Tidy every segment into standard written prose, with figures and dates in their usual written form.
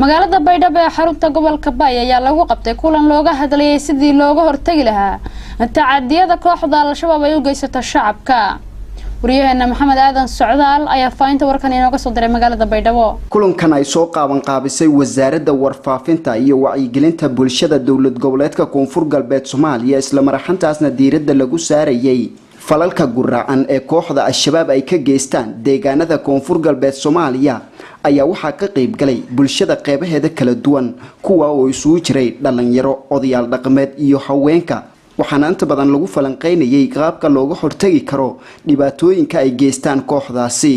magaalada Baydhabo ee xarunta gobolka Bay ayaa lagu qabtay kulan looga hadlayay sidii looga hortagi lahaa tacadiyada kooxda Al-Shabaab ay u geysato shacabka. Wariyaheena Maxamed Aadan Socdaal ayaa faafinta warkan inooga soo diray magaalada Baydhabo. Kulankan ay soo qaabisay wasaaradda warfaafinta iyo wacyigelinta bulshada dawlad goboleedka Koonfur Galbeed Soomaaliya isla marxantaasna diiradda lagu saarayay falalka guraacan ee kooxda Al-Shabaab ay ka geystaan deegaanada Koonfur Galbeed Soomaaliya ayaa waxa ka qayb galay bulshada qeybaheeda kala duwan kuwa oo isugu jiray dhalinyaro, odayaal dhaqameed iyo haweenka. waxaana inta badan lagu falanqeynayay qaabka looga hortagi karo dhibaatooyinka ay geystaan kooxdaasi.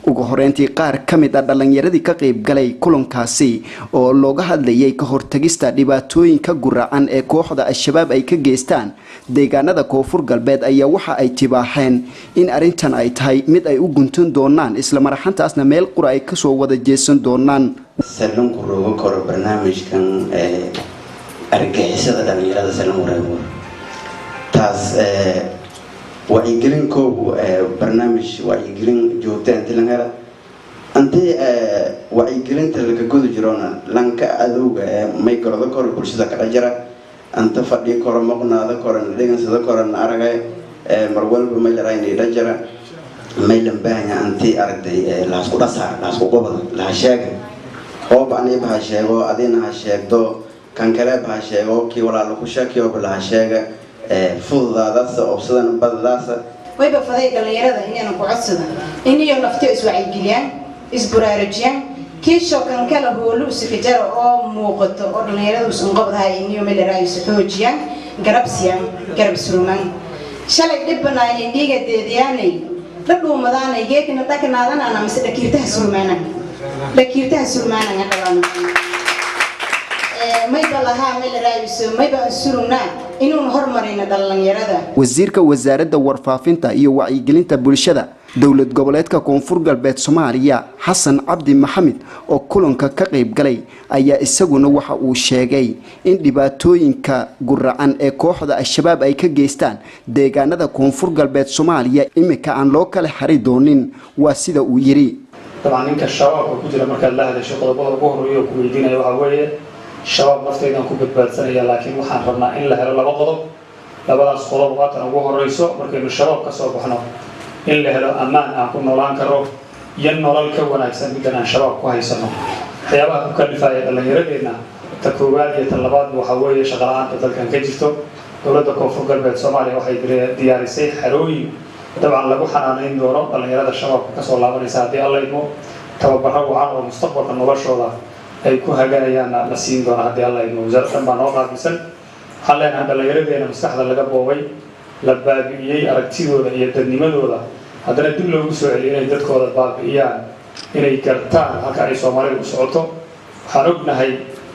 ugu horeyntii qaar kamid ah dhalinyaradii ka qayb galay kulankaasi oo looga hadlayay ka hortagista dhibaatooyinka guraacan ee kooxda Al-Shabaab ay ka geystaan deegaanada Koonfur Galbeed ayaa waxa ay tibaaxeen in arintan ay tahay mid ay u guntan doonaan isla marxantaasna meel qura ay ka soo wada jeesan doonaan. salon ku roogo koro barnaamijkan argagixisada dhalinyarada salon wareego taas wacyigelin koob barnaamij wacyigelin joogtaan tilangala antii wacyigelinta laga gudo jirona lanka adowga may garado kor bulshada ka jira anta fadhi kor maqnaada koran deegansada koran aragay mar walba may raynay dhajara may lambaanya antii aragday la isku dhasaar la isku gobol la sheegay oo baan ibaha sheego adina ha sheegdo kan kale baa sheego ki walaalo ku sheekiyo baa sheega fududaadaas oo sidan badadaas way ba faday dhalinyarada inaan ku codsado in iyo nafta iswacyigeliyaan isbaraarujiyaan kiisho kan kala hoolu sikajaro oo muuqato oo dhalinyaradu isku qabdahay in iyo meel raayis xoojiyaan garabsiyan garabsuruman shalay dhibanaayeen dhiga deediyaanay dadhuumadaanay geedina dhakanaadana ama mise dhakiirtaha surmaana dhawaan wasiirka wasaaradda warfaafinta iyo wacyigelinta bulshada dawlad goboleedka Koonfur Galbeed Soomaaliya Xasan Cabdi Maxamed oo kulanka ka qayb galay ayaa isaguna waxa uu sheegay in dhibaatooyinka guraacan ee kooxda Al-Shabaab ay ka geystaan deegaanada Koonfur Galbeed Soomaaliya imika aan loo kala xari doonin waa sida uu yiri. طبعا ninka shabaabka ku jira marka la hadasho qodobada ugu horeeya ku weydiinayo waxa weeye shabaab martaydan ku badbaadsanaya laakiin waxaan rabnaa in la helo laba qodob labadaas qodob waa tan ugu horeyso markaynu shabaab ka soo baxno in la helo amaan aan ku noolaan karo iyo nolol ka wanaagsan mid aan shabaab ku haysano waxyaabaha ku kalifaya dhalinyaradeenna ta koowaad iyo ta labaad waxa weeye shaqo la'aanta dalkan ka jirto dawladda Koonfur Galbeed Soomaaliya waxay diyaarisay xarooyin dabcan lagu xanaaneyn doono dhalinyarada shabaabka ka soo laabanaysa haddii alla idmo tababaro wacan oo mustaqbalka noloshooda ay ku hagaayaan la siin doona haddii alla idmo wasaaraddan baa noo qaabilsan waxaan leenahay dhalinyaradeena maskaxda laga boobay la baabi'iyey aragtidooda iyo dadnimadooda haddana dib loogu soo celiyo inay dadkooda baabi'iyaan inay gartaan halka ay Soomaaliya u socoto waxaan ognahay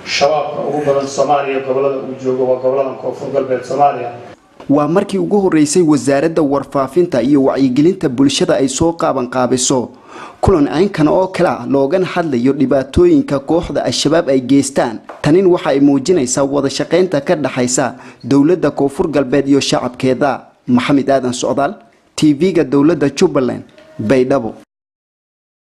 shabaabka ugu badan Soomaaliya gobolada uu joogo waa gobolada Koonfur Galbeed Soomaaliya waa markii ugu horeysay wasaaradda warfaafinta iyo wacyigelinta bulshada ay soo qaabiso kulan aynkan oo kala looga hadlayo dhibaatooyinka kooxda Al-Shabaab ay geystaan tanin waxa ay muujinaysaa wada shaqeynta ka dhaxaysa dawladda Koonfur Galbeed iyo shacabkeeda. Maxamed Aadan Socdaal TV-ga dawladda Jubaland Baydhabo.